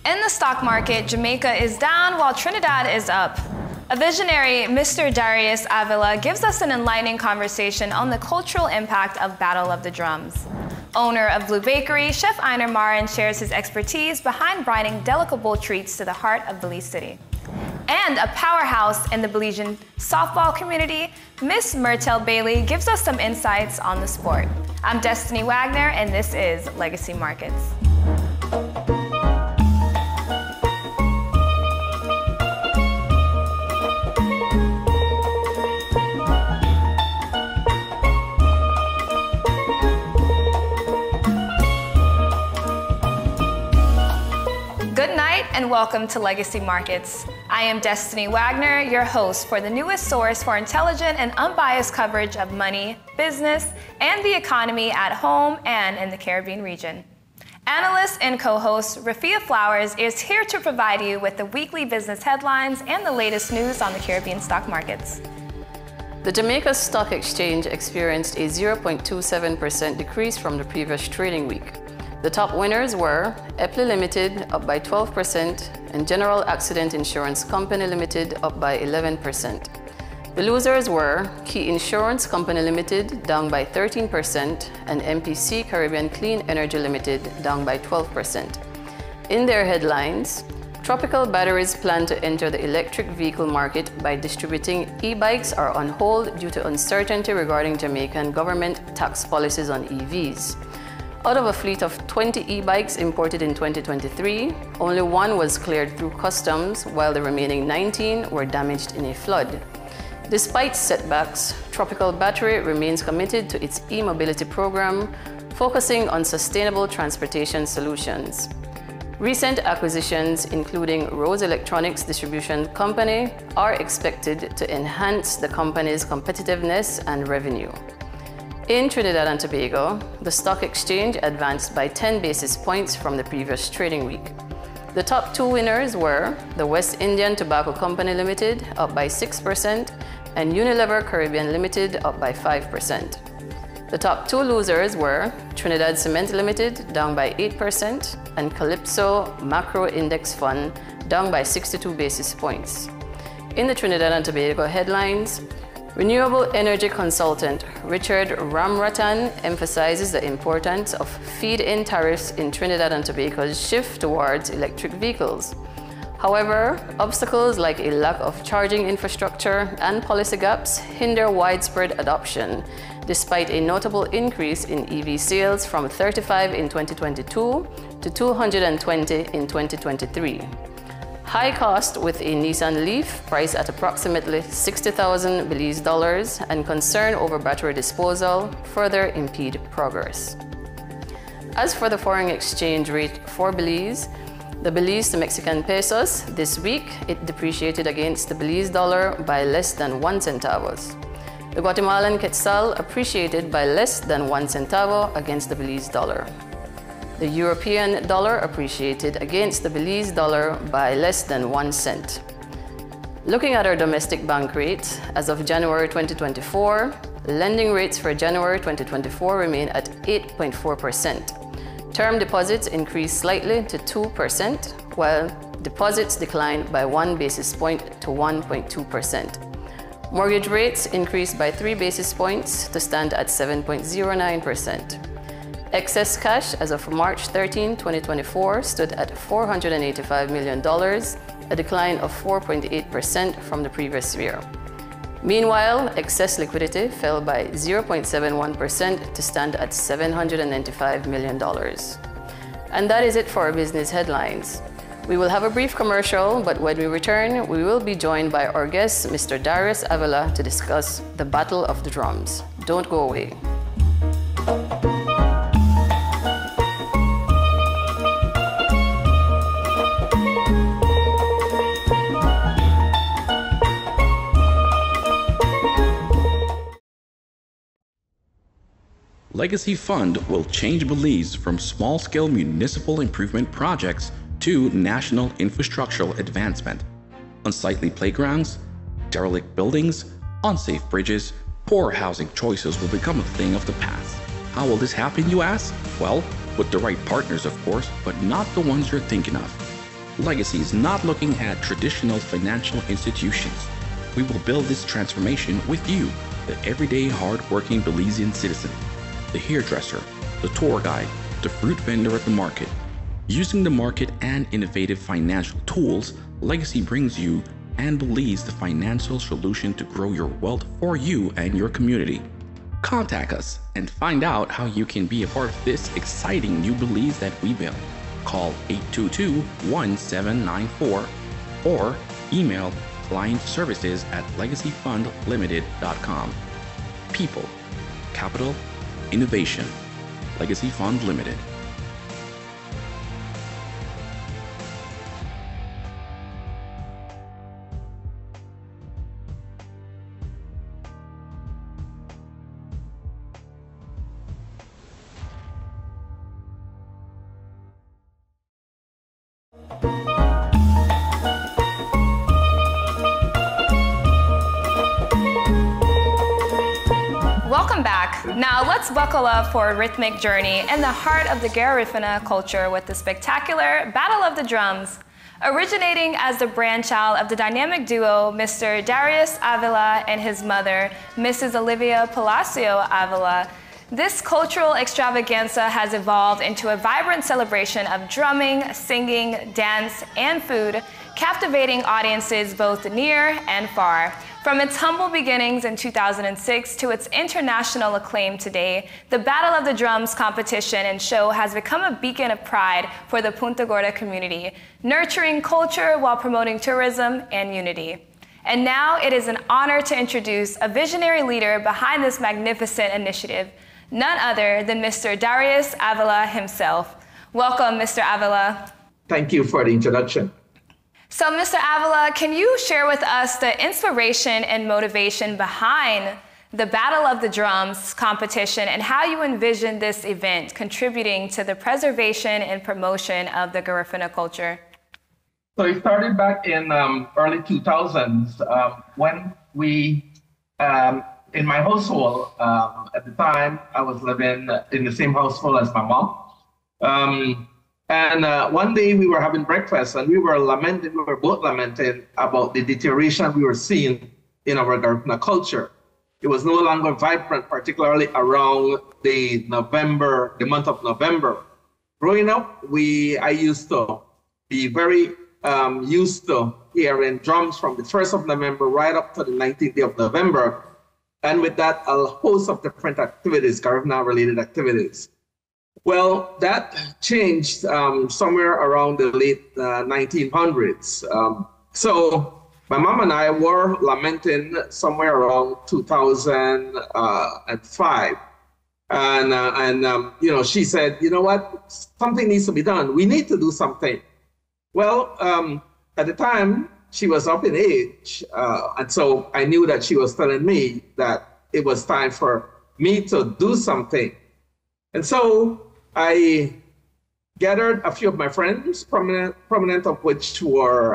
In the stock market, Jamaica is down while Trinidad is up. A visionary, Mr. Darius Avila, gives us an enlightening conversation on the cultural impact of Battle of the Drums. Owner of Bleu Bakery, Chef Einar Marin shares his expertise behind brining delectable treats to the heart of Belize City. And a powerhouse in the Belizean softball community, Miss Mertell Bailey gives us some insights on the sport. I'm Destiny Wagner, and this is Legacy Markets. Good night and welcome to Legacy Markets. I am Destiny Wagner, your host for the newest source for intelligent and unbiased coverage of money, business, and the economy at home and in the Caribbean region. Analyst and co-host Rafia Flowers is here to provide you with the weekly business headlines and the latest news on the Caribbean stock markets. The Jamaica Stock Exchange experienced a 0.27% decrease from the previous trading week. The top winners were Eppley Limited, up by 12%, and General Accident Insurance Company Limited, up by 11%. The losers were Key Insurance Company Limited, down by 13%, and MPC Caribbean Clean Energy Limited, down by 12%. In their headlines, Tropical Batteries plan to enter the electric vehicle market by distributing e-bikes are on hold due to uncertainty regarding Jamaican government tax policies on EVs. Out of a fleet of 20 e-bikes imported in 2023, only one was cleared through customs, while the remaining 19 were damaged in a flood. Despite setbacks, Tropical Battery remains committed to its e-mobility program, focusing on sustainable transportation solutions. Recent acquisitions, including Rose Electronics Distribution Company, are expected to enhance the company's competitiveness and revenue. In Trinidad and Tobago, the stock exchange advanced by 10 basis points from the previous trading week. The top two winners were the West Indian Tobacco Company Limited, up by 6%, and Unilever Caribbean Limited, up by 5%. The top two losers were Trinidad Cement Limited, down by 8%, and Calypso Macro Index Fund, down by 62 basis points. In the Trinidad and Tobago headlines, renewable energy consultant Richard Ramratan emphasizes the importance of feed-in tariffs in Trinidad and Tobago's shift towards electric vehicles. However, obstacles like a lack of charging infrastructure and policy gaps hinder widespread adoption, despite a notable increase in EV sales from 35 in 2022 to 220 in 2023. High cost with a Nissan Leaf priced at approximately 60,000 Belize dollars and concern over battery disposal further impede progress. As for the foreign exchange rate for Belize, the Belize to Mexican pesos this week, it depreciated against the Belize dollar by less than 1 centavos. The Guatemalan Quetzal appreciated by less than 1 centavo against the Belize dollar. The European dollar appreciated against the Belize dollar by less than 1 cent. Looking at our domestic bank rates, as of January 2024, lending rates for January 2024 remain at 8.4%. Term deposits increased slightly to 2%, while deposits declined by 1 basis point to 1.2%. Mortgage rates increased by 3 basis points to stand at 7.09%. Excess cash as of March 13, 2024 stood at $485 million, a decline of 4.8% from the previous year. Meanwhile, excess liquidity fell by 0.71% to stand at $795 million. And that is it for our business headlines. We will have a brief commercial, but when we return, we will be joined by our guest, Mr. Darius Avila, to discuss the Battle of the Drums. Don't go away. Legacy Fund will change Belize from small-scale municipal improvement projects to national infrastructural advancement. Unsightly playgrounds, derelict buildings, unsafe bridges, poor housing choices will become a thing of the past. How will this happen, you ask? Well, with the right partners, of course, but not the ones you're thinking of. Legacy is not looking at traditional financial institutions. We will build this transformation with you, the everyday hard-working Belizean citizen, the hairdresser, the tour guide, the fruit vendor at the market. Using the market and innovative financial tools, Legacy brings you and Belize the financial solution to grow your wealth for you and your community. Contact us and find out how you can be a part of this exciting new Belize that we build. Call 822-1794 or email clientservices@legacyfundlimited.com. People, capital, innovation. Legacy Fund Limited. Welcome back. Now let's buckle up for a rhythmic journey in the heart of the Garifuna culture with the spectacular Battle of the Drums. Originating as the brainchild of the dynamic duo Mr. Darius Avila and his mother, Mrs. Olivia Palacio Avila, this cultural extravaganza has evolved into a vibrant celebration of drumming, singing, dance, and food, captivating audiences both near and far. From its humble beginnings in 2006 to its international acclaim today, the Battle of the Drums competition and show has become a beacon of pride for the Punta Gorda community, nurturing culture while promoting tourism and unity. And now it is an honor to introduce a visionary leader behind this magnificent initiative, none other than Mr. Darius Avila himself. Welcome, Mr. Avila. Thank you for the introduction. So, Mr. Avila, can you share with us the inspiration and motivation behind the Battle of the Drums competition and how you envision this event contributing to the preservation and promotion of the Garifuna culture? So it started back in early 2000s when we, in my household, at the time, I was living in the same household as my mom. And one day we were having breakfast and we were both lamenting about the deterioration we were seeing in our Garifuna culture. It was no longer vibrant, particularly around the month of November. Growing up, I used to be very used to hearing drums from the 1st of November right up to the 19th day of November. And with that, a host of different activities, Garifuna-related activities. Well, that changed somewhere around the late 1900s. So my mom and I were lamenting somewhere around 2005. And she said, you know what, something needs to be done. We need to do something. Well, at the time, she was up in age. And so I knew that she was telling me that it was time for me to do something. And so I gathered a few of my friends, prominent of which were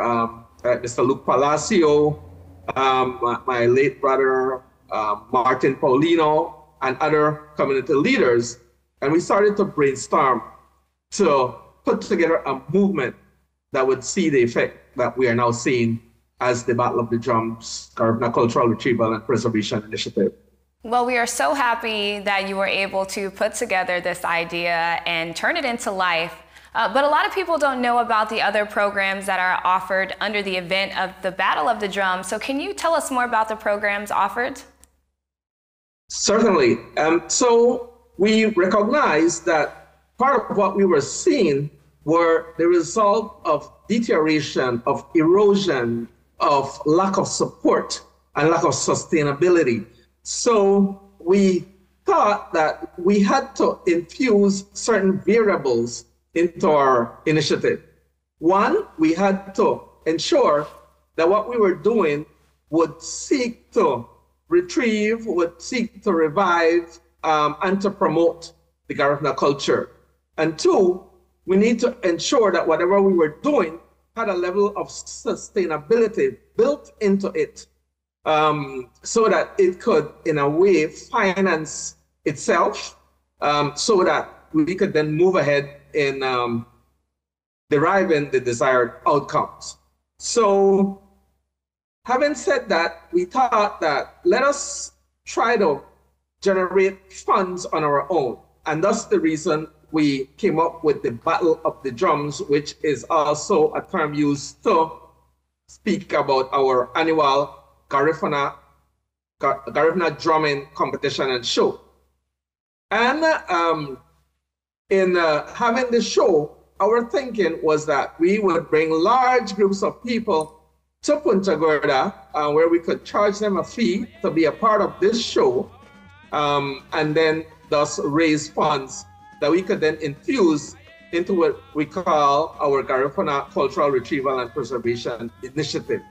Mr. Luke Palacio, my late brother, Martin Paulino, and other community leaders. And we started to brainstorm to put together a movement that would see the effect that we are now seeing as the Battle of the Drums, Garifuna Cultural Retrieval and Preservation Initiative. Well, we are so happy that you were able to put together this idea and turn it into life. But a lot of people don't know about the other programs that are offered under the event of the Battle of the Drums. So can you tell us more about the programs offered? Certainly. So we recognized that part of what we were seeing were the result of deterioration, of erosion, of lack of support and lack of sustainability. So we thought that we had to infuse certain variables into our initiative. One, we had to ensure that what we were doing would seek to retrieve, would seek to revive, and to promote the Garifuna culture. And two, we need to ensure that whatever we were doing had a level of sustainability built into it, so that it could, in a way, finance itself, so that we could then move ahead in deriving the desired outcomes. So having said that, we thought that let us try to generate funds on our own. And that's the reason we came up with the Battle of the Drums, which is also a term used to speak about our annual Garifuna drumming competition and show. And in having the show, our thinking was that we would bring large groups of people to Punta Gorda, where we could charge them a fee to be a part of this show, and then thus raise funds that we could then infuse into what we call our Garifuna Cultural Retrieval and Preservation Initiative.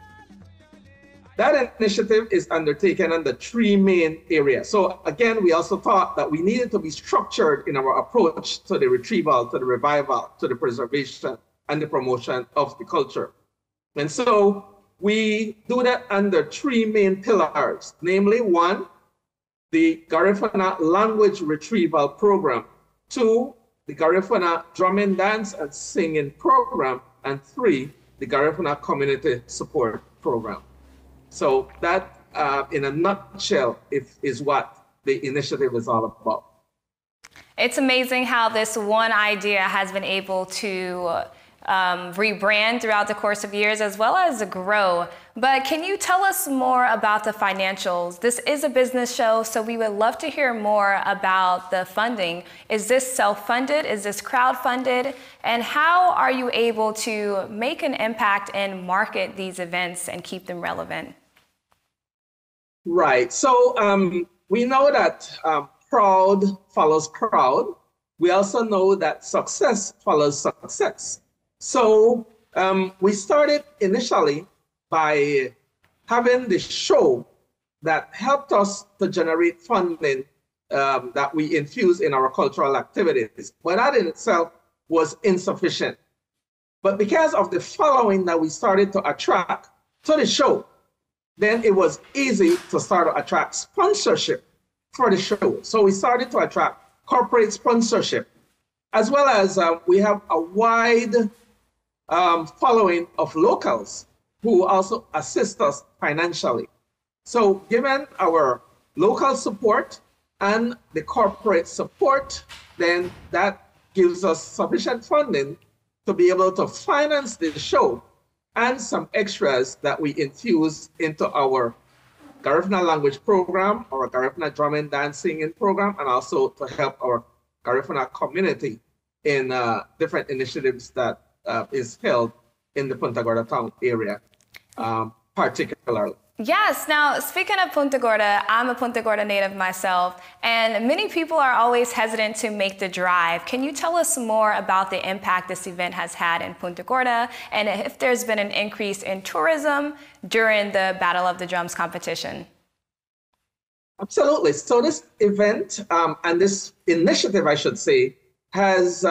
That initiative is undertaken under 3 main areas. So again, we also thought that we needed to be structured in our approach to the retrieval, to the revival, to the preservation, and the promotion of the culture. And so we do that under 3 main pillars, namely 1, the Garifuna Language Retrieval Program, 2, the Garifuna Drumming, Dance, and Singing Program, and 3, the Garifuna Community Support Program. So that, in a nutshell, is what the initiative is all about. It's amazing how this one idea has been able to rebrand throughout the course of years as well as grow. But can you tell us more about the financials? This is a business show, so we would love to hear more about the funding. Is this self-funded? Is this crowd-funded? And how are you able to make an impact and market these events and keep them relevant? Right. So we know that crowd follows crowd. We also know that success follows success. So we started initially by having the show that helped us to generate funding that we infuse in our cultural activities. But that in itself was insufficient. But because of the following that we started to attract to the show, then it was easy to start to attract sponsorship for the show. So we started to attract corporate sponsorship, as well as we have a wide following of locals who also assist us financially. So given our local support and the corporate support, then that gives us sufficient funding to be able to finance the show and some extras that we infuse into our Garifuna language program, our Garifuna drumming, dancing program, and also to help our Garifuna community in different initiatives that is held in the Punta Gorda town area, particularly. Yes. Now, speaking of Punta Gorda, I'm a Punta Gorda native myself, and many people are always hesitant to make the drive. Can you tell us more about the impact this event has had in Punta Gorda, and if there's been an increase in tourism during the Battle of the Drums competition? Absolutely. So this event and this initiative, I should say, has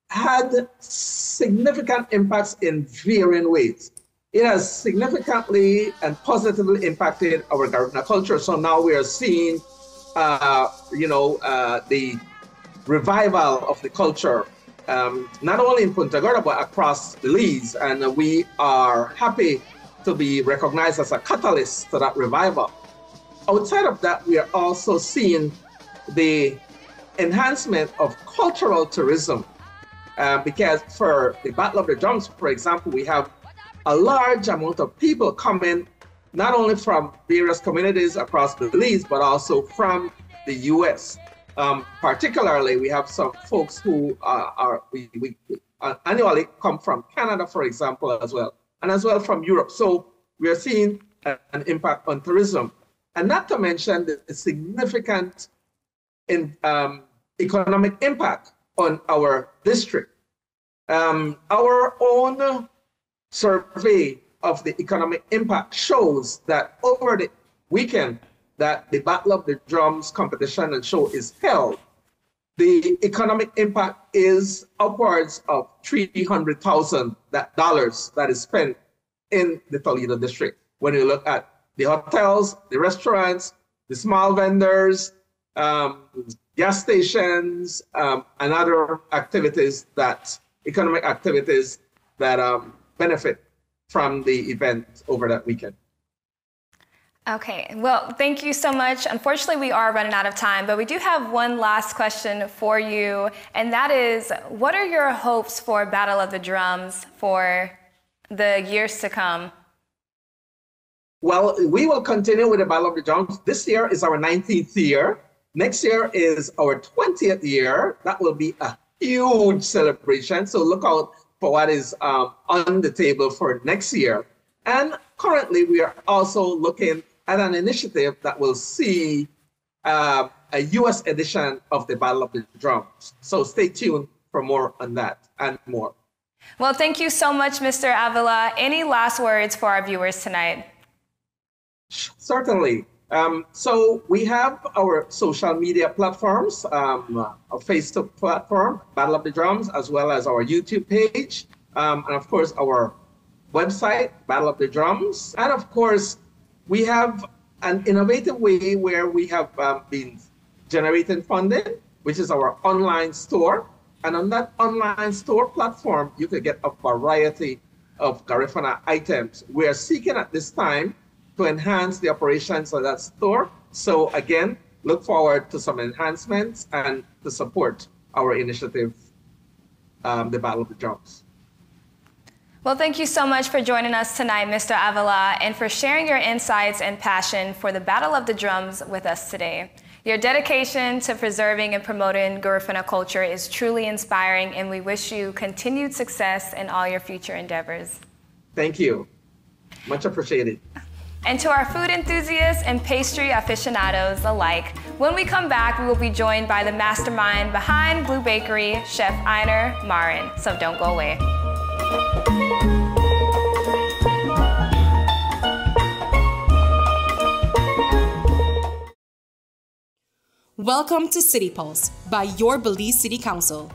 had significant impacts in varying ways. It has significantly and positively impacted our Garifuna culture. So now we are seeing, the revival of the culture, not only in Punta Gorda, but across Belize. And we are happy to be recognized as a catalyst to that revival. Outside of that, we are also seeing the enhancement of cultural tourism, because for the Battle of the Drums, for example, we have a large amount of people coming, not only from various communities across Belize, but also from the US. Particularly, we have some folks who we annually come from Canada, for example, as well, and as well from Europe. So we are seeing an impact on tourism. And not to mention the significant economic impact on our district. Our own survey of the economic impact shows that over the weekend that the Battle of the Drums competition and show is held, the economic impact is upwards of $300,000 that is spent in the Toledo district. When you look at the hotels, the restaurants, the small vendors, gas stations, and other activities that economic activities that benefit from the event over that weekend. Okay, well, thank you so much. Unfortunately, we are running out of time, but we do have one last question for you, and that is, what are your hopes for Battle of the Drums for the years to come? Well, we will continue with the Battle of the Drums. This year is our 19th year. Next year is our 20th year. That will be a huge celebration. So look out for what is on the table for next year. And currently, we are also looking at an initiative that will see a U.S. edition of the Battle of the Drums. So stay tuned for more on that and more. Well, thank you so much, Mr. Avila. Any last words for our viewers tonight? Certainly. So we have our social media platforms, a Facebook platform, Battle of the Drums, as well as our YouTube page, and of course our website, Battle of the Drums. And of course, we have an innovative way where we have been generating funding, which is our online store. And on that online store platform, you can get a variety of Garifuna items. We are seeking at this time to enhance the operations of that store. So again, look forward to some enhancements and to support our initiative, the Battle of the Drums. Well, thank you so much for joining us tonight, Mr. Avila, and for sharing your insights and passion for the Battle of the Drums with us today. Your dedication to preserving and promoting Garifuna culture is truly inspiring, and we wish you continued success in all your future endeavors. Thank you. Much appreciated. And to our food enthusiasts and pastry aficionados alike, when we come back, we will be joined by the mastermind behind Bleu Bakery, Chef Einar Marin. So don't go away. Welcome to City Pulse by your Belize City Council.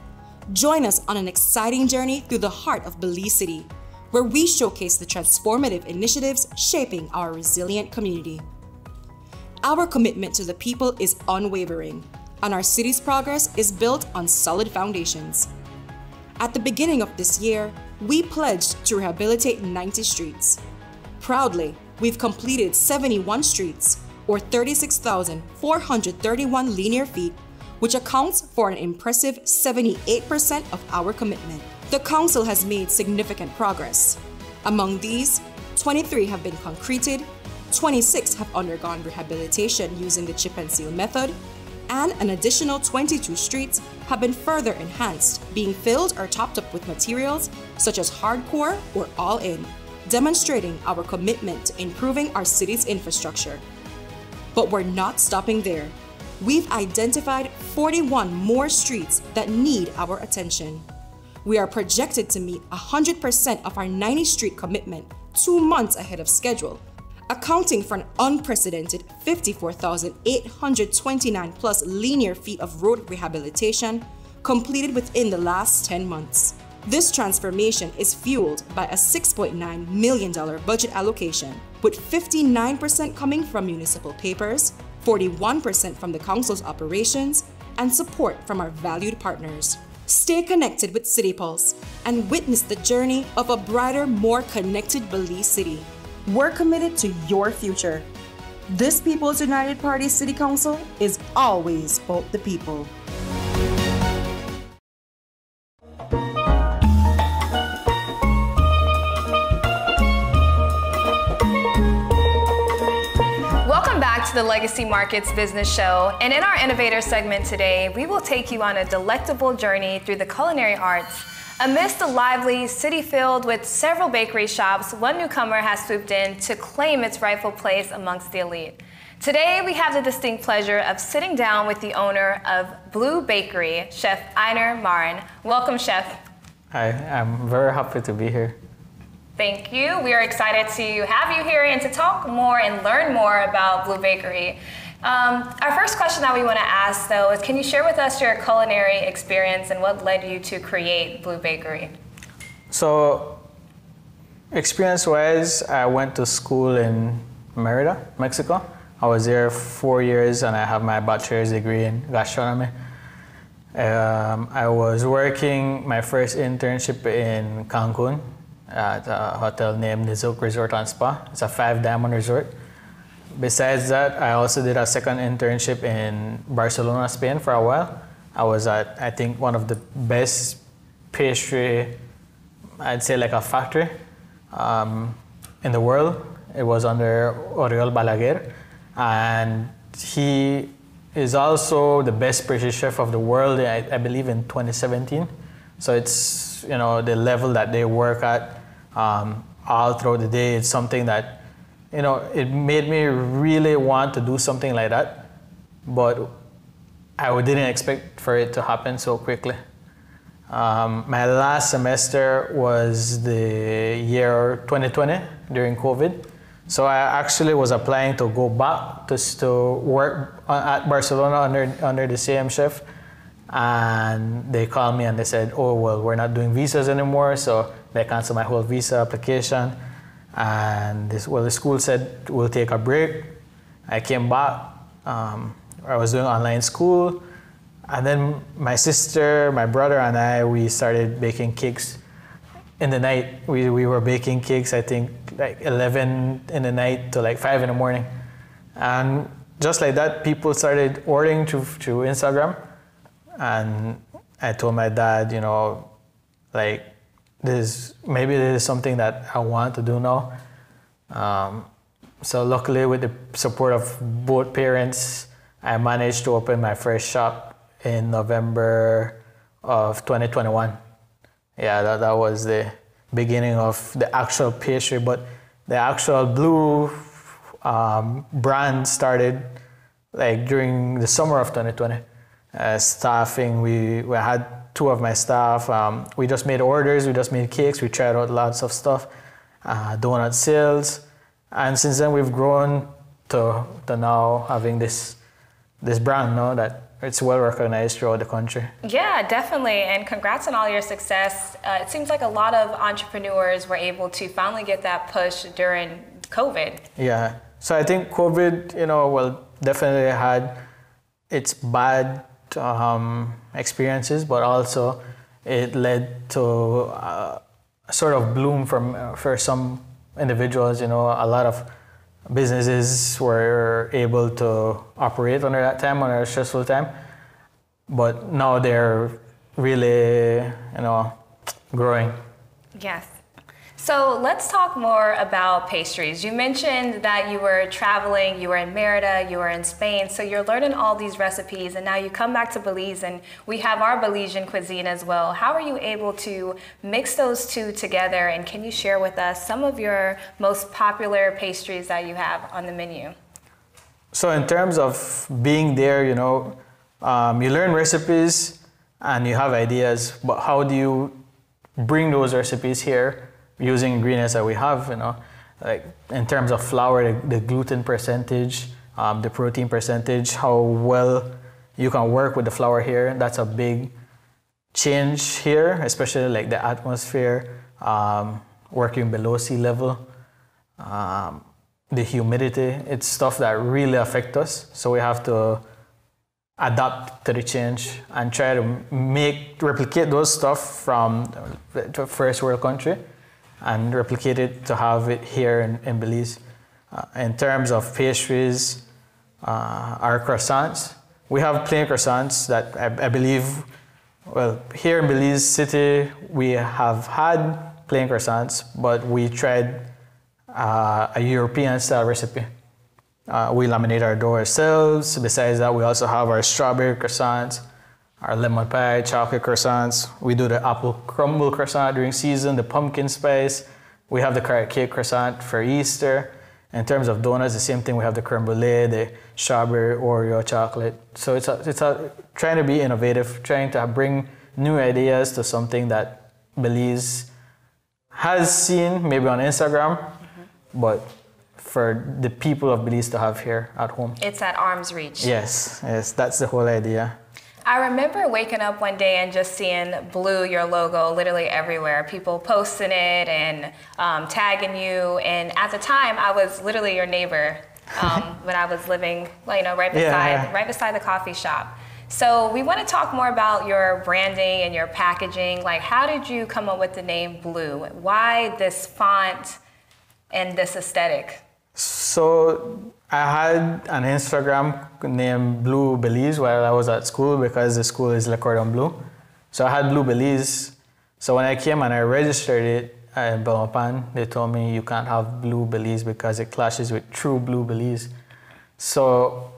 Join us on an exciting journey through the heart of Belize City, where we showcase the transformative initiatives shaping our resilient community. Our commitment to the people is unwavering, and our city's progress is built on solid foundations. At the beginning of this year, we pledged to rehabilitate 90 streets. Proudly, we've completed 71 streets, or 36,431 linear feet, which accounts for an impressive 78% of our commitment. The Council has made significant progress. Among these, 23 have been concreted, 26 have undergone rehabilitation using the chip and seal method, and an additional 22 streets have been further enhanced, being filled or topped up with materials such as hardcore or all-in, demonstrating our commitment to improving our city's infrastructure. But we're not stopping there. We've identified 41 more streets that need our attention. We are projected to meet 100% of our 90-street commitment 2 months ahead of schedule, accounting for an unprecedented 54,829 plus linear feet of road rehabilitation completed within the last 10 months. This transformation is fueled by a $6.9 million budget allocation, with 59% coming from municipal papers, 41% from the Council's operations, and support from our valued partners. Stay connected with City Pulse and witness the journey of a brighter, more connected Belize City. We're committed to your future. This People's United Party City Council is always about the people. The Legacy Markets Business Show, and in our Innovator segment today, we will take you on a delectable journey through the culinary arts. Amidst a lively city filled with several bakery shops, one newcomer has swooped in to claim its rightful place amongst the elite. Today, we have the distinct pleasure of sitting down with the owner of Bleu Bakery, Chef Einar Marin. Welcome, Chef. Hi, I'm very happy to be here. Thank you. We are excited to have you here and to talk more and learn more about Bleu Bakery. Our first question that we want to ask, though, is can you share with us your culinary experience and what led you to create Bleu Bakery? So, experience-wise, I went to school in Merida, Mexico. I was there 4 years and I have my bachelor's degree in gastronomy. I was working my first internship in Cancun at a hotel named Nizoc Resort and Spa. It's a 5-diamond resort. Besides that, I also did a second internship in Barcelona, Spain for a while. I was at, I think, one of the best pastry, I'd say like a factory in the world. It was under Oriol Balaguer, and he is also the best pastry chef of the world, I believe, in 2017. So it's, you know, the level that they work at all throughout the day. It's something that, you know, it made me really want to do something like that, but I didn't expect for it to happen so quickly. My last semester was the year 2020 during COVID. So I actually was applying to go back to work at Barcelona under the same chef. And they called me and they said, oh, well, we're not doing visas anymore. So they canceled my whole visa application. And the school said, we'll take a break. I came back. I was doing online school. And then my sister, my brother, and I, we started baking cakes in the night. We were baking cakes, I think, like 11 in the night to like 5 in the morning. And just like that, people started ordering through Instagram. And I told my dad, you know, like, maybe this is something that I want to do now. So luckily, with the support of both parents, I managed to open my first shop in November of 2021. Yeah, that was the beginning of the actual pastry, but the actual Bleu brand started like during the summer of 2020. Staffing, we had 2 of my staff. We just made orders, we just made cakes, we tried out lots of stuff, donut sales, and since then we've grown to now having this brand, no, that it's well recognized throughout the country. Yeah, definitely, and congrats on all your success. It seems like a lot of entrepreneurs were able to finally get that push during COVID. Yeah, so I think COVID, you know, well, definitely had its bad experiences, but also it led to a sort of bloom for some individuals. You know, a lot of businesses were able to operate under that time, under a stressful time, but now they're really, you know, growing. Yes. So let's talk more about pastries. You mentioned that you were traveling, you were in Merida, you were in Spain, so you're learning all these recipes, and now you come back to Belize and we have our Belizean cuisine as well. How are you able to mix those two together, and can you share with us some of your most popular pastries that you have on the menu? So in terms of being there, you know, you learn recipes and you have ideas, but how do you bring those recipes here using ingredients that we have, you know, like in terms of flour, the gluten percentage, the protein percentage, how well you can work with the flour here. That's a big change here, especially like the atmosphere, working below sea level, the humidity. It's stuff that really affects us. So we have to adapt to the change and try to replicate those stuff from the first world country and replicate it to have it here in Belize. In terms of pastries, our croissants, we have plain croissants that I believe, well, here in Belize City, we have had plain croissants, but we tried a European style recipe. We laminate our dough ourselves. Besides that, we also have our strawberry croissants, our lemon pie, chocolate croissants. We do the apple crumble croissant during season, the pumpkin spice. We have the carrot cake croissant for Easter. In terms of donuts, the same thing. We have the creme brulee, the strawberry, Oreo, chocolate. So it's trying to be innovative, trying to bring new ideas to something that Belize has seen maybe on Instagram, but for the people of Belize to have here at home. It's at arm's reach. Yes, that's the whole idea. I remember waking up one day and just seeing Bleu, your logo, literally everywhere. People posting it and tagging you. And at the time, I was literally your neighbor when I was living, right beside the coffee shop. So we want to talk more about your branding and your packaging. Like, how did you come up with the name Bleu? Why this font and this aesthetic? So I had an Instagram named Bleu Belize while I was at school because the school is Le Cordon Bleu. So I had Bleu Belize. So when I came and I registered it in Belmopan, they told me you can't have Bleu Belize because it clashes with True Blue Belize. So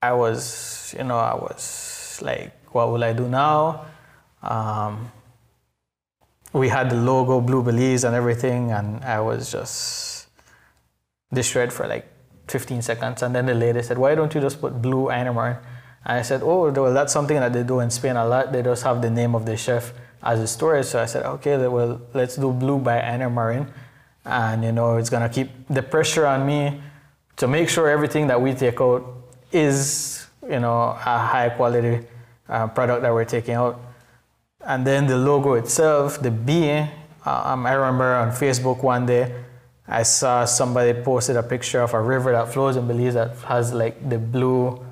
I was like, what will I do now? We had the logo Bleu Belize and everything, and I was just destroyed for like 15 seconds. And then the lady said, why don't you just put Bleu Einar Marin? And I said, oh, well, that's something that they do in Spain a lot. They just have the name of the chef as a storage. So I said, okay, well, let's do Bleu by Einar Marin. And, it's going to keep the pressure on me to make sure everything that we take out is, a high quality product that we're taking out. And then the logo itself, the B, I remember on Facebook one day, I saw somebody posted a picture of a river that flows in Belize that has like the blue,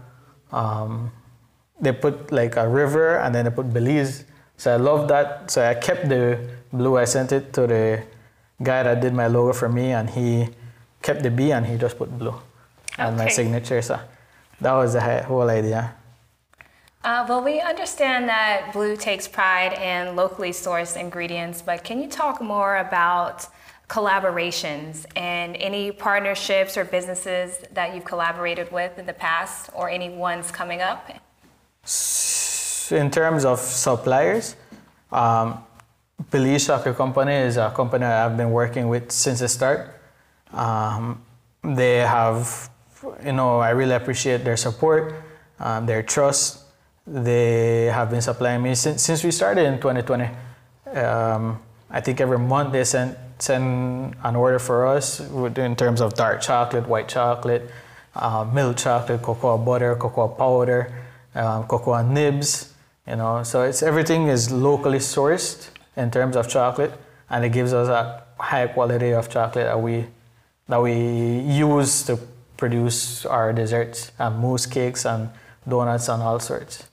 they put like a river and then they put Belize. So I love that. So I kept the blue. I sent it to the guy that did my logo for me, and he kept the B and he just put blue and my signature. So that was the whole idea. Well, we understand that Bleu takes pride in locally sourced ingredients, but can you talk more about collaborations and any partnerships or businesses that you've collaborated with in the past, or any ones coming up? In terms of suppliers, Belize Chocolate Company is a company I've been working with since the start. They have, I really appreciate their support, their trust. They have been supplying me since we started in 2020. I think every month they send an order for us in terms of dark chocolate, white chocolate, milk chocolate, cocoa butter, cocoa powder, cocoa nibs. So everything is locally sourced in terms of chocolate, and it gives us a high quality of chocolate that we use to produce our desserts and mousse cakes and donuts and all sorts.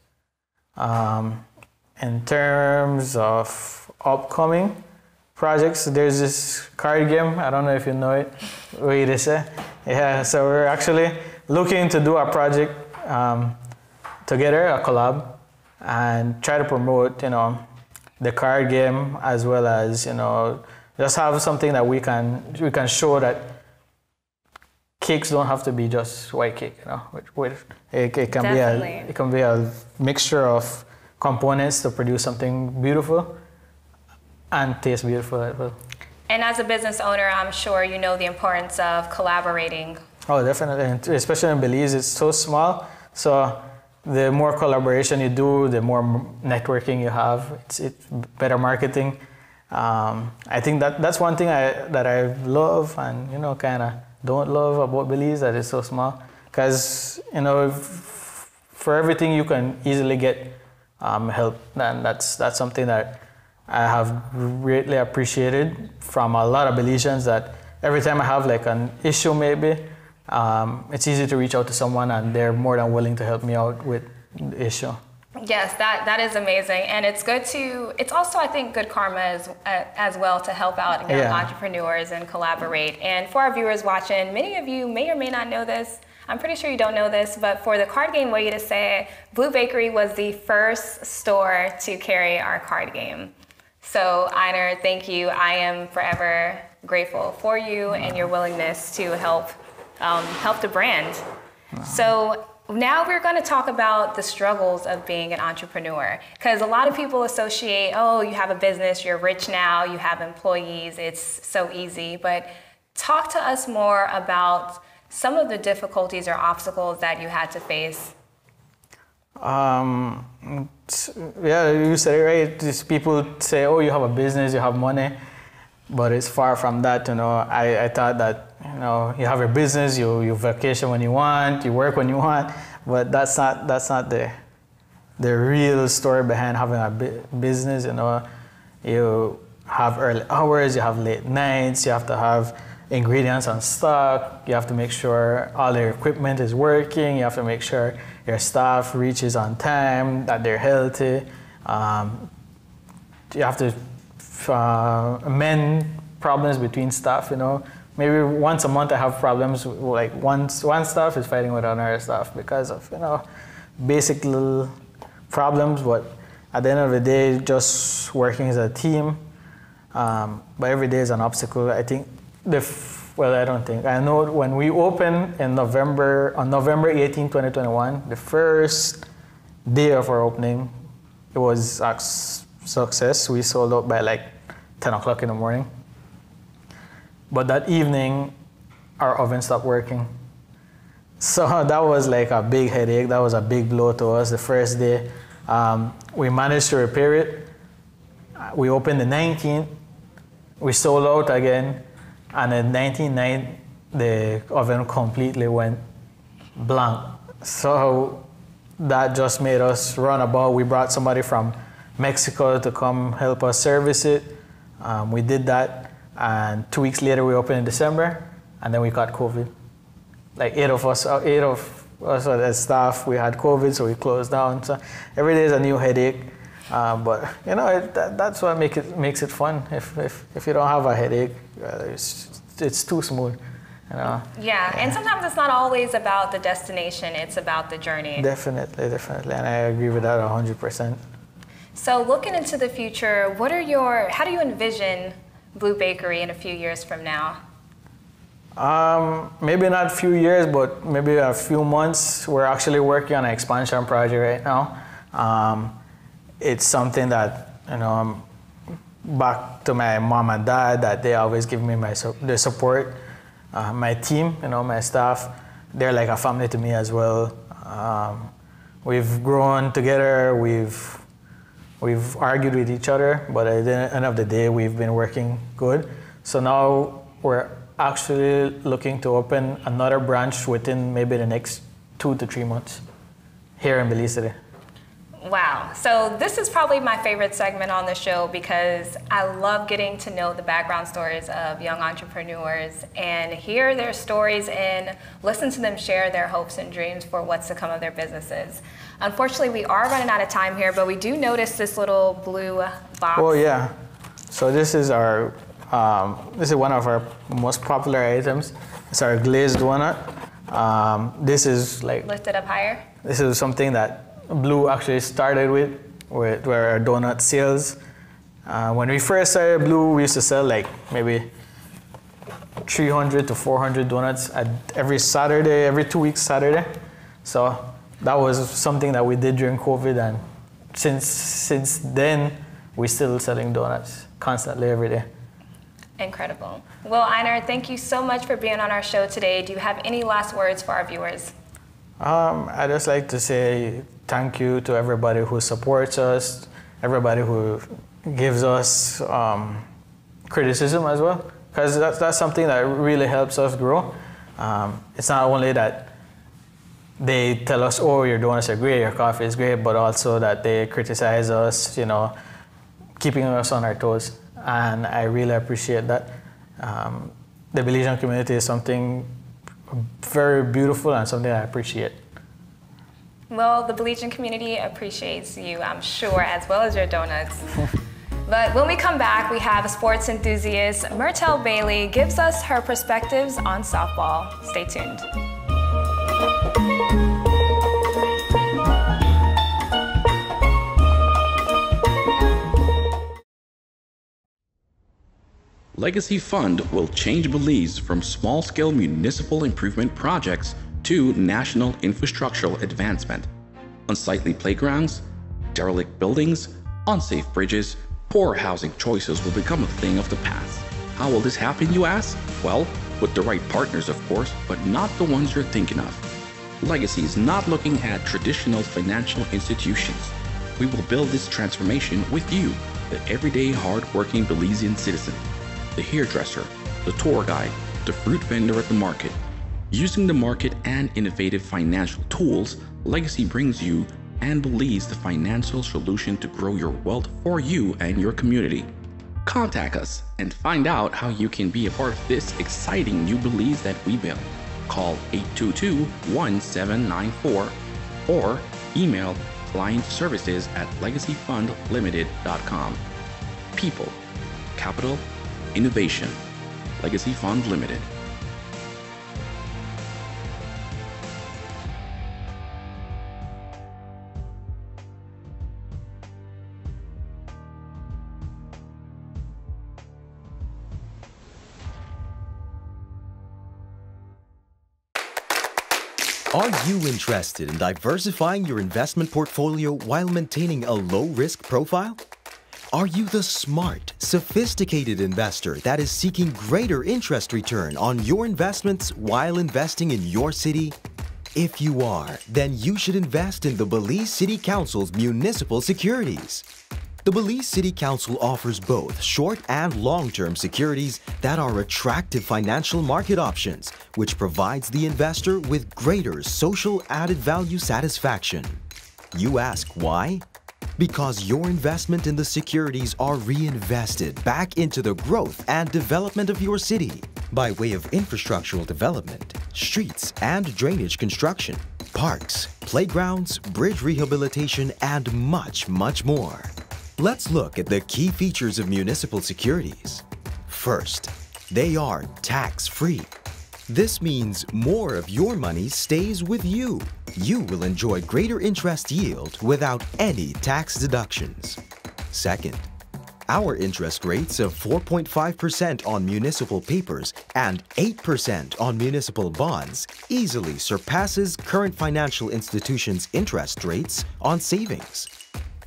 In terms of upcoming projects, there's this card game. I don't know if you know it. Wait a sec. Yeah, so we're actually looking to do a project together, a collab, and try to promote, the card game, as well as, just have something that we can show that cakes don't have to be just white cake, It can be a mixture of components to produce something beautiful and taste beautiful as well. And as a business owner, I'm sure you know the importance of collaborating. Oh, definitely, and especially in Belize, it's so small. So the more collaboration you do, the more networking you have. It's better marketing. I think that's one thing that I love and kind of don't love about Belize, that it's so small. Because for everything you can easily get help, and that's something that I have greatly appreciated from a lot of Belizeans, that every time I have like an issue maybe, it's easy to reach out to someone and they're more than willing to help me out with the issue. Yes, that is amazing. And it's also, I think, good karma as well to help out young entrepreneurs and collaborate. And for our viewers watching, many of you may or may not know this. I'm pretty sure you don't know this, but for the card game way to say it, Bleu Bakery was the first store to carry our card game. So Einar, thank you. I am forever grateful for you and your willingness to help the brand. So now we're going to talk about the struggles of being an entrepreneur, because a lot of people associate, oh, you have a business, you're rich now, you have employees, it's so easy. But talk to us more about some of the difficulties or obstacles that you had to face. Yeah, you said it right. Just people say, oh, you have a business, you have money, but it's far from that. I thought that you have a business, you vacation when you want, you work when you want, but that's not the real story behind having a business. You have early hours, you have late nights, you have to have ingredients on stock. You have to make sure all their equipment is working. You have to make sure your staff reaches on time, that they're healthy. You have to amend problems between staff, you know. Maybe once a month I have problems, like one staff is fighting with another staff because of, you know, basic little problems, but at the end of the day, just working as a team. But every day is an obstacle. I think, I don't think. I know when we opened in on November 18, 2021, the first day of our opening, it was a success. We sold out by like 10 o'clock in the morning. But that evening, our oven stopped working. So that was like a big headache. That was a big blow to us the first day. We managed to repair it. We opened the 19th. We sold out again. And the 19th night, the oven completely went blank. So that just made us run about. We brought somebody from Mexico to come help us service it. We did that. And 2 weeks later, we opened in December. And then we got COVID. Like eight of us as staff, we had COVID, so we closed down. So every day is a new headache. But you know, that's what makes it fun. If you don't have a headache, it's too smooth. You know? Yeah, and sometimes it's not always about the destination, it's about the journey. Definitely, and I agree with that 100%. So looking into the future, how do you envision Bleu Bakery in a few years from now? Maybe not a few years, but maybe a few months. We're actually working on an expansion project right now. It's something that, you know, back to my mom and dad, that they always give me their support. My team, you know, my staff, they're like a family to me as well. We've grown together, we've argued with each other, but at the end of the day, we've been working good. So now we're actually looking to open another branch within maybe the next 2 to 3 months here in Belize City. Wow. So this is probably my favorite segment on the show because I love getting to know the background stories of young entrepreneurs and hear their stories and listen to them share their hopes and dreams for what's to come of their businesses. Unfortunately, we are running out of time here, but we do notice this little blue box. Oh yeah. So this is one of our most popular items. It's our glazed donut. This is like lift it up higher. This is something that Bleu actually started with our donut sales. When we first started Bleu, we used to sell like maybe 300 to 400 donuts every Saturday, every 2 weeks Saturday. So that was something that we did during COVID, and since then, we're still selling donuts constantly every day. Incredible. Well, Einar, thank you so much for being on our show today. Do you have any last words for our viewers? I'd just like to say thank you to everybody who supports us, everybody who gives us criticism as well, because that's something that really helps us grow. It's not only that they tell us, oh, your donuts are great, your coffee is great, but also that they criticize us, you know, keeping us on our toes. And I really appreciate that. The Belizean community is something very beautiful and something I appreciate. Well, the Belizean community appreciates you, I'm sure, as well as your donuts. But when we come back, we have sports enthusiast Mertell Bailey gives us her perspectives on softball. Stay tuned. Legacy Fund will change Belize from small-scale municipal improvement projects to national infrastructural advancement. Unsightly playgrounds, derelict buildings, unsafe bridges, poor housing choices will become a thing of the past. How will this happen, you ask? Well, with the right partners, of course, but not the ones you're thinking of. Legacy is not looking at traditional financial institutions. We will build this transformation with you, the everyday hard-working Belizean citizen. The hairdresser, the tour guide, the fruit vendor at the market. Using the market and innovative financial tools, Legacy brings you and Belize the financial solution to grow your wealth for you and your community. Contact us and find out how you can be a part of this exciting new Belize that we build. Call 822-1794 or email clientservices@legacyfundlimited.com. People, capital, innovation. Legacy Fund Limited. Are you interested in diversifying your investment portfolio while maintaining a low-risk profile? Are you the smart, sophisticated investor that is seeking greater interest return on your investments while investing in your city? If you are, then you should invest in the Belize City Council's municipal securities. The Belize City Council offers both short and long-term securities that are attractive financial market options, which provides the investor with greater social added value satisfaction. You ask why? Because your investment in the securities are reinvested back into the growth and development of your city by way of infrastructural development, streets and drainage construction, parks, playgrounds, bridge rehabilitation, and much, much more. Let's look at the key features of municipal securities. First, they are tax-free. This means more of your money stays with you. You will enjoy greater interest yield without any tax deductions. Second, our interest rates of 4.5% on municipal papers and 8% on municipal bonds easily surpasses current financial institutions' interest rates on savings.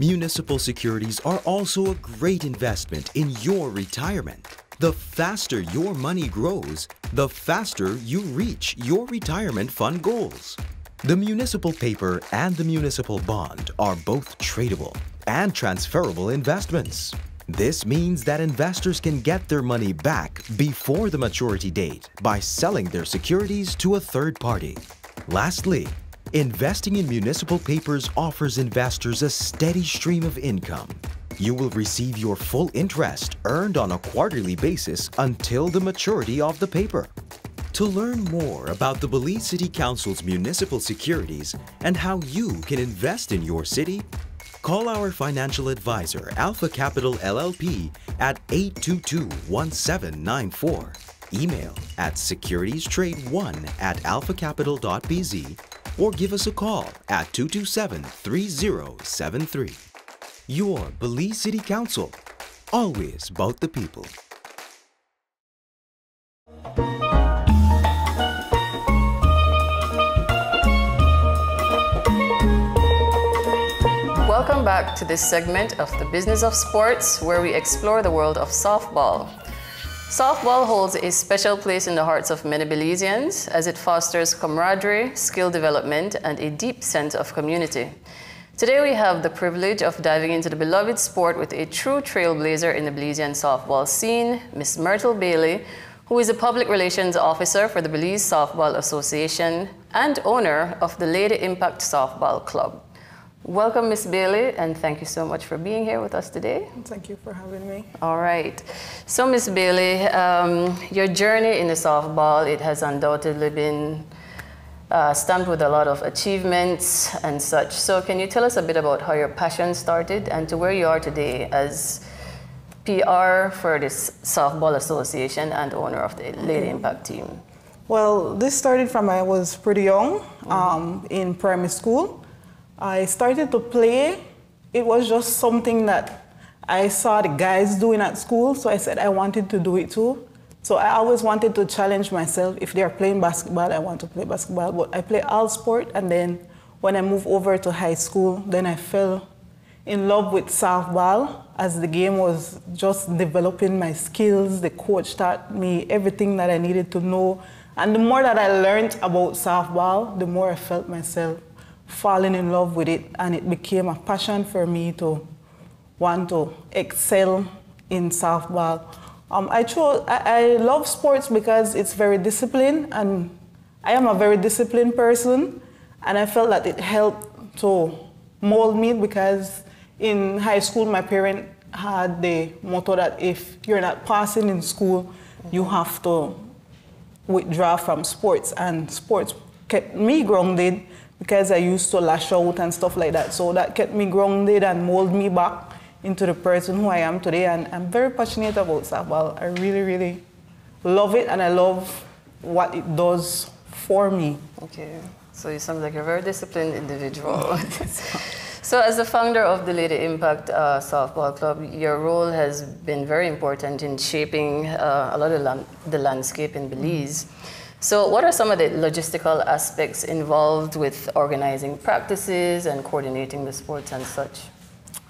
Municipal securities are also a great investment in your retirement. The faster your money grows, the faster you reach your retirement fund goals. The municipal paper and the municipal bond are both tradable and transferable investments. This means that investors can get their money back before the maturity date by selling their securities to a third party. Lastly, investing in municipal papers offers investors a steady stream of income. You will receive your full interest earned on a quarterly basis until the maturity of the paper. To learn more about the Belize City Council's municipal securities and how you can invest in your city, call our financial advisor, Alpha Capital LLP, at 822-1794. Email at securitiestrade1@alphacapital.bz or give us a call at 227-3073. Your Belize City Council, always about the people. Welcome back to this segment of the Business of Sports, where we explore the world of softball. Softball holds a special place in the hearts of many Belizeans as it fosters camaraderie, skill development, and a deep sense of community. Today we have the privilege of diving into the beloved sport with a true trailblazer in the Belizean softball scene, Ms. Mertell Bailey, who is a public relations officer for the Belize Softball Association and owner of the Lady Impact Softball Club. Welcome, Ms. Bailey, and thank you so much for being here with us today. Thank you for having me. All right. So, Ms. Bailey, your journey in the softball, it has undoubtedly been stamped with a lot of achievements and such. So can you tell us a bit about how your passion started and to where you are today as PR for this Softball Association and owner of the Lady Impact team? Well, this started from I was pretty young, in primary school. I started to play. It was just something that I saw the guys doing at school, so I said I wanted to do it too. So I always wanted to challenge myself. If they're playing basketball, I want to play basketball. But I play all sport, and then when I moved over to high school, then I fell in love with softball as the game was just developing my skills. The coach taught me everything that I needed to know. And the more that I learned about softball, the more I felt myself falling in love with it. And it became a passion for me to want to excel in softball. I love sports because it's very disciplined, and I am a very disciplined person, and I felt that it helped to mold me because in high school my parents had the motto that if you're not passing in school, you have to withdraw from sports. And sports kept me grounded because I used to lash out and stuff like that. So that kept me grounded and molded me back into the person who I am today. And I'm very passionate about softball. I really, really love it, and I love what it does for me. Okay, so you sound like a very disciplined individual. So as the founder of the Lady Impact Softball Club, your role has been very important in shaping a lot of the landscape in Belize. So what are some of the logistical aspects involved with organizing practices and coordinating the sports and such?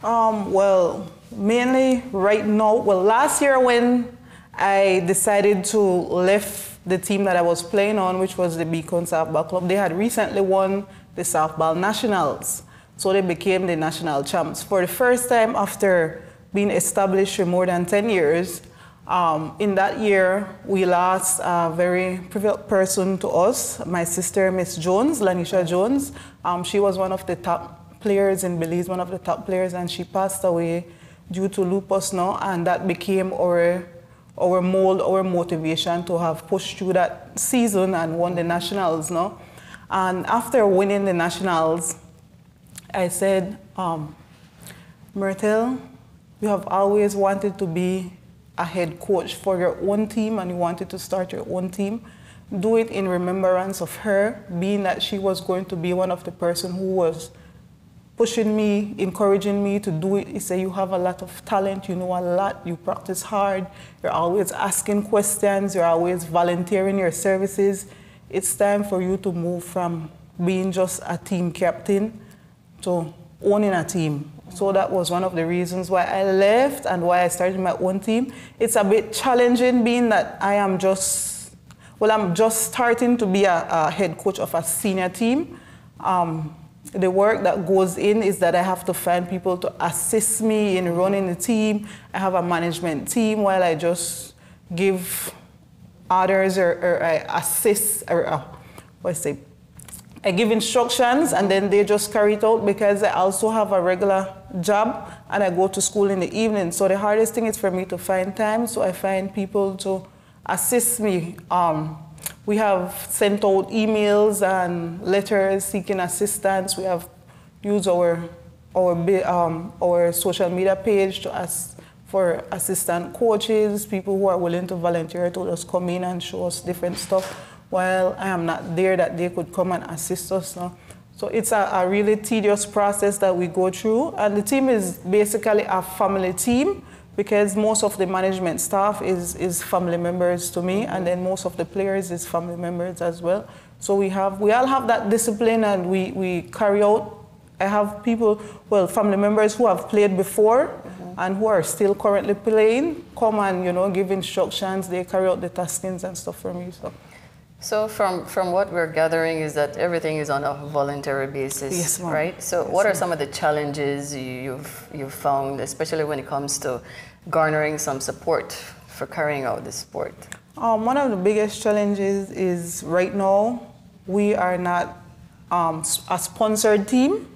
Well, mainly right now, well, last year when I decided to leave the team that I was playing on, which was the Beacon Softball Club, they had recently won the Softball Nationals. So they became the national champs. For the first time after being established for more than 10 years, in that year, we lost a very pivotal person to us, my sister, Miss Jones, Lanisha Jones. She was one of the top players in Belize, one of the top players, and she passed away due to lupus now, and that became our mold, our motivation to have pushed through that season and won the nationals now. And after winning the nationals, I said, Mertell, you have always wanted to be a head coach for your own team, and you wanted to start your own team. Do it in remembrance of her, being that she was going to be one of the person who was pushing me, encouraging me to do it. He said, you have a lot of talent, you know a lot, you practice hard, you're always asking questions, you're always volunteering your services. It's time for you to move from being just a team captain to owning a team. So that was one of the reasons why I left and why I started my own team. It's a bit challenging being that I'm just starting to be a head coach of a senior team. The work that goes in is that I have to find people to assist me in running the team. I have a management team while I just give orders or I assist, or I give instructions and then they just carry it out, because I also have a regular job and I go to school in the evening. So the hardest thing is for me to find time, so I find people to assist me. We have sent out emails and letters seeking assistance. We have used our social media page to ask for assistant coaches, people who are willing to volunteer to just come in and show us different stuff while I am not there, that they could come and assist us now. So it's a really tedious process that we go through. And the team is basically a family team, because most of the management staff is family members to me, and then most of the players is family members as well. So we all have that discipline, and we carry out. I have people, well, family members who have played before and who are still currently playing, come and give instructions. They carry out the taskings and stuff for me. So from what we're gathering is that everything is on a voluntary basis, yes, right? So yes, what are some of the challenges you've found, especially when it comes to garnering some support for carrying out the sport? One of the biggest challenges is right now we are not a sponsored team,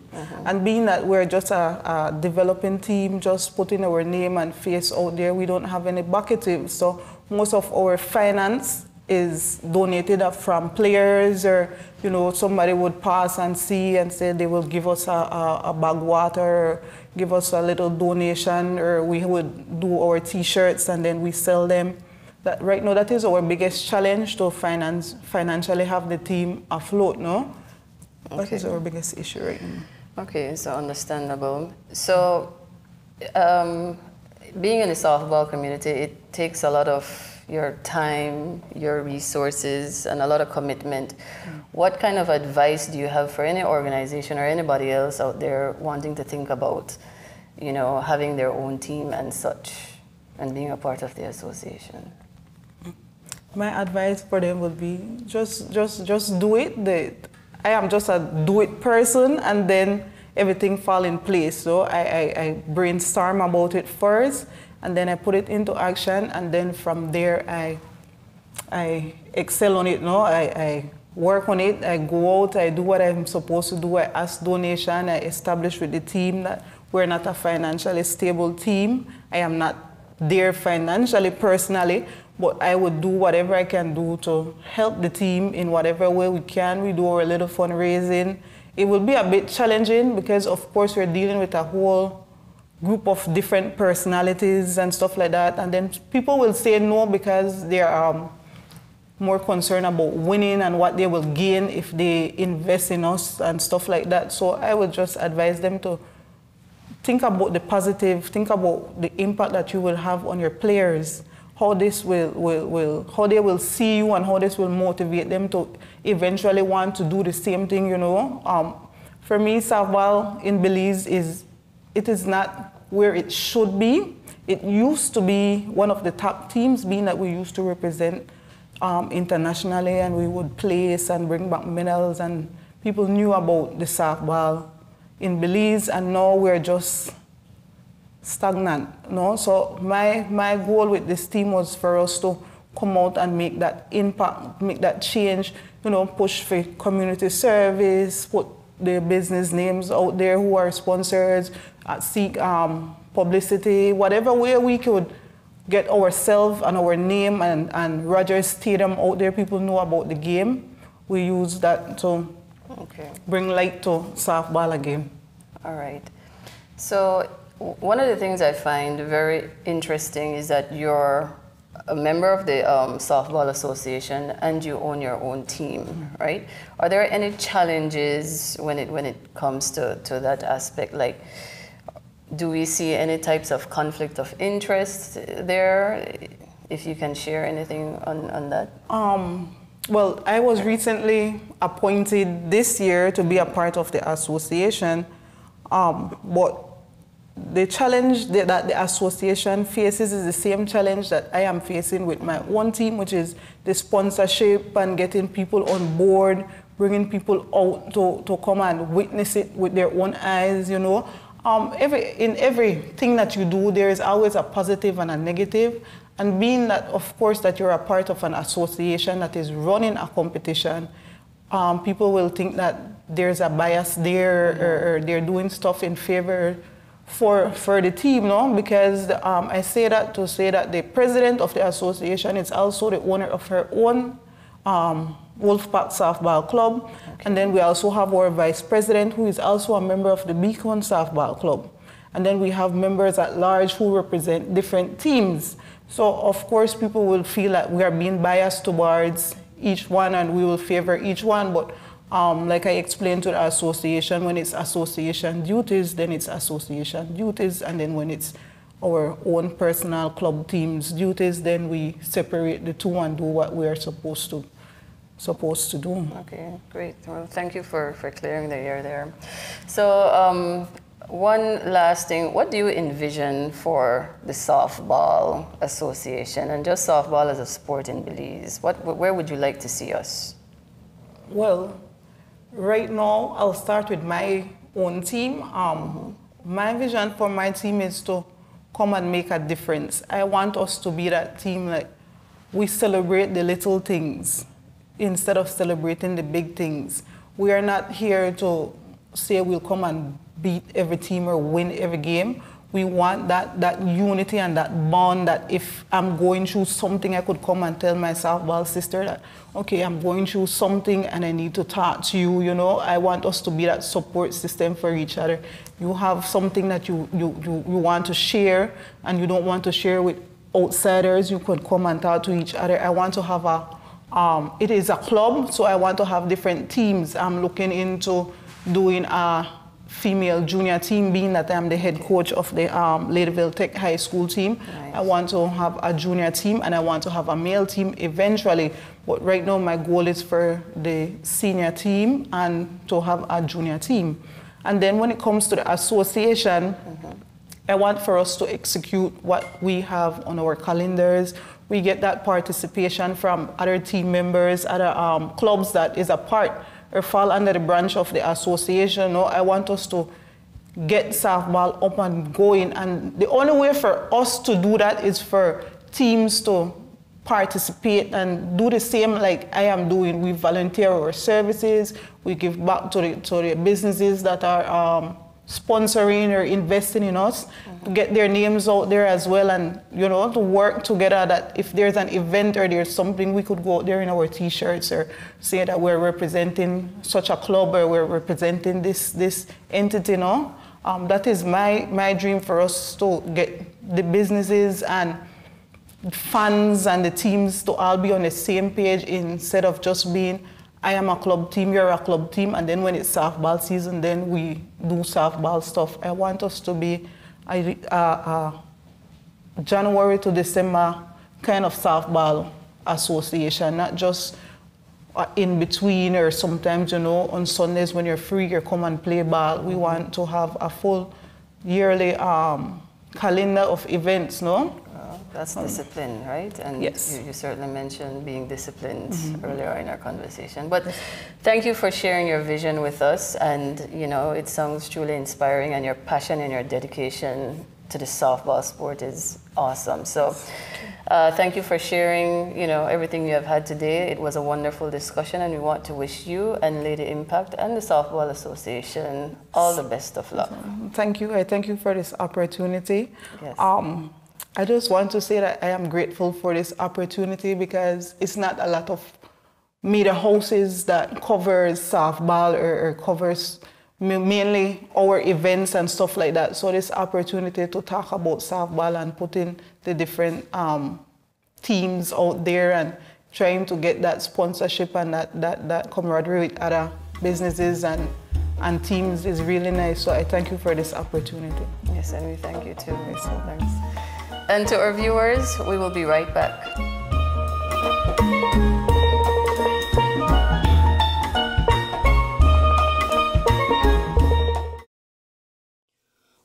and being that we're just a developing team, just putting our name and face out there, we don't have any bucketives. So most of our finance is donated up from players, or somebody would pass and see and say they will give us a bag of water, or give us a little donation, or we would do our t-shirts and then we sell them. That right now, that is our biggest challenge, to financially have the team afloat, no? Okay. That is our biggest issue right now. Okay, so understandable. So being in the softball community, it takes a lot of your time, your resources, and a lot of commitment. What kind of advice do you have for any organization or anybody else out there wanting to think about, having their own team and such, and being a part of the association? My advice for them would be just do it. I am just a do-it person, and then everything fall in place. So I brainstorm about it first, and then I put it into action, and then from there I excel on it. No, I work on it. I go out. I do what I'm supposed to do. I ask donation. I establish with the team that We're not a financially stable team. I am not there financially, personally, but I would do whatever I can do to help the team in whatever way we can. We do our little fundraising. It will be a bit challenging because, of course, we're dealing with a whole group of different personalities and stuff like that. And then people will say no because they're more concerned about winning and what they will gain if they invest in us and stuff like that. So I would just advise them to think about the positive, think about the impact that you will have on your players, how this how they will see you and how this will motivate them to eventually want to do the same thing, you know. For me, softball in Belize it is not where it should be. It used to be one of the top teams, being that we used to represent internationally, and we would place and bring back medals, and people knew about the softball in Belize, and now we're just stagnant. No? So my goal with this team was for us to come out and make that impact, make that change, you know, push for community service, put the business names out there who are sponsors, seek publicity, whatever way we could get ourselves and our name and Rogers Stadium out there, people know about the game. We use that to bring light to softball again. All right. So one of the things I find very interesting is that you're a member of the Softball Association and you own your own team, right? Are there any challenges when it comes to that aspect? Like, do we see any types of conflict of interest there? If you can share anything on that. Well, I was recently appointed this year to be a part of the association, but the challenge that the association faces is the same challenge that I am facing with my own team, which is the sponsorship and getting people on board, bringing people out to come and witness it with their own eyes, you know. In everything that you do, there is always a positive and a negative. And being that, of course, that you're a part of an association that is running a competition, people will think that there's a bias there, or they're doing stuff in favor for the team, no? Because I say that to say that the president of the association is also the owner of her own Wolfpack Softball Club. Okay. And then we also have our vice president, who is also a member of the Beacon Softball Club. And then we have members at large who represent different teams. So of course people will feel that we are being biased towards each one and we will favor each one. But like I explained to the association, when it's association duties, then it's association duties. And then when it's our own personal club teams duties, then we separate the two and do what we are supposed to do. Okay, great. Well, thank you for clearing the air there. So one last thing, what do you envision for the Softball Association and just softball as a sport in Belize? Where would you like to see us? Well, right now, I'll start with my own team. My vision for my team is to come and make a difference. I want us to be that team, like, we celebrate the little things instead of celebrating the big things. We are not here to say we'll come and beat every team or win every game. We want that unity and that bond that if I'm going through something, I could come and tell my softball sister that, okay, I'm going through something and I need to talk to you, you know. I want us to be that support system for each other. You have something that you want to share and you don't want to share with outsiders, you could come and talk to each other. I want to have it is a club, so I want to have different teams. I'm looking into doing a female junior team, being that I'm the head coach of the Ladyville Tech High School team. Nice. I want to have a junior team and I want to have a male team eventually. But right now my goal is for the senior team and to have a junior team. And then when it comes to the association, I want for us to execute what we have on our calendars. We get that participation from other team members, other clubs that is a part or fall under the branch of the association. No, I want us to get softball up and going. And the only way for us to do that is for teams to participate and do the same like I am doing. We volunteer our services. We give back to the businesses that are sponsoring or investing in us to get their names out there as well, and to work together that if there's an event or there's something, we could go out there in our t-shirts or say that we're representing such a club or we're representing this entity, that is my dream for us to get the businesses and fans and the teams to all be on the same page instead of just being I am a club team, you're a club team, and then when it's softball season, then we do softball stuff. I want us to be a January to December kind of softball association, not just in between or sometimes, on Sundays when you're free, you come and play ball. We want to have a full yearly calendar of events, no? That's discipline, right? And yes. You certainly mentioned being disciplined earlier in our conversation. But thank you for sharing your vision with us. And, it sounds truly inspiring, and your passion and your dedication to the softball sport is awesome. So thank you for sharing, everything you have had today. It was a wonderful discussion, and we want to wish you and Lady Impact and the Softball Association all the best of luck. Thank you. I thank you for this opportunity. Yes. I just want to say that I am grateful for this opportunity because it's not a lot of media houses that covers softball or covers mainly our events and stuff like that. So this opportunity to talk about softball and putting the different teams out there and trying to get that sponsorship and that camaraderie with other businesses and teams is really nice. So I thank you for this opportunity. Yes, and we thank you too. So thanks. And to our viewers, we will be right back.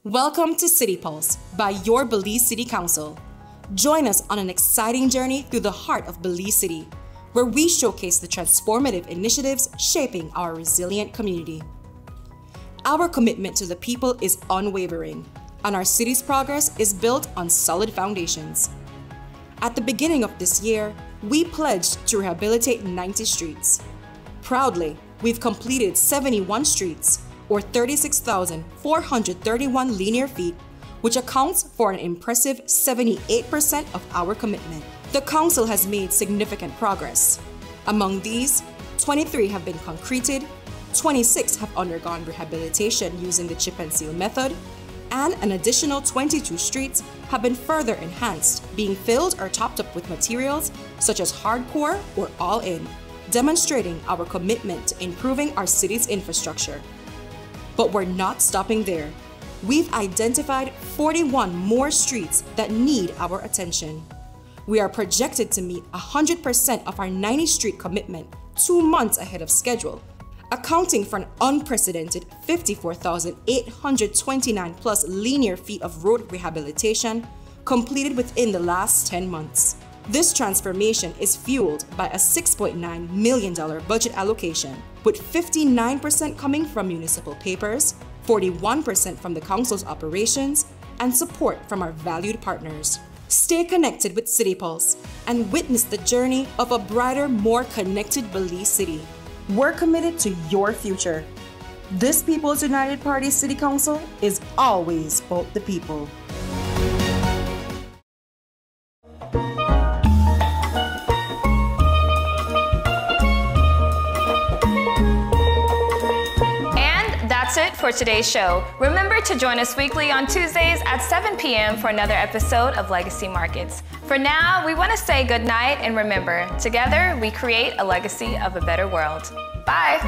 Welcome to City Pulse by your Belize City Council. Join us on an exciting journey through the heart of Belize City, where we showcase the transformative initiatives shaping our resilient community. Our commitment to the people is unwavering, and our city's progress is built on solid foundations. At the beginning of this year, we pledged to rehabilitate 90 streets. Proudly, we've completed 71 streets, or 36,431 linear feet, which accounts for an impressive 78% of our commitment. The Council has made significant progress. Among these, 23 have been concreted, 26 have undergone rehabilitation using the chip and seal method, and an additional 22 streets have been further enhanced, being filled or topped up with materials such as hardcore or all-in, demonstrating our commitment to improving our city's infrastructure. But we're not stopping there. We've identified 41 more streets that need our attention. We are projected to meet 100% of our 90-street commitment 2 months ahead of schedule, accounting for an unprecedented 54,829 plus linear feet of road rehabilitation completed within the last 10 months. This transformation is fueled by a $6.9 million budget allocation, with 59% coming from municipal papers, 41% from the Council's operations, and support from our valued partners. Stay connected with City Pulse and witness the journey of a brighter, more connected Belize City. We're committed to your future. This People's United Party City Council is always about the people. That's it for today's show. Remember to join us weekly on Tuesdays at 7 p.m. for another episode of Legacy Markets. For now, we want to say good night and remember, together we create a legacy of a better world. Bye!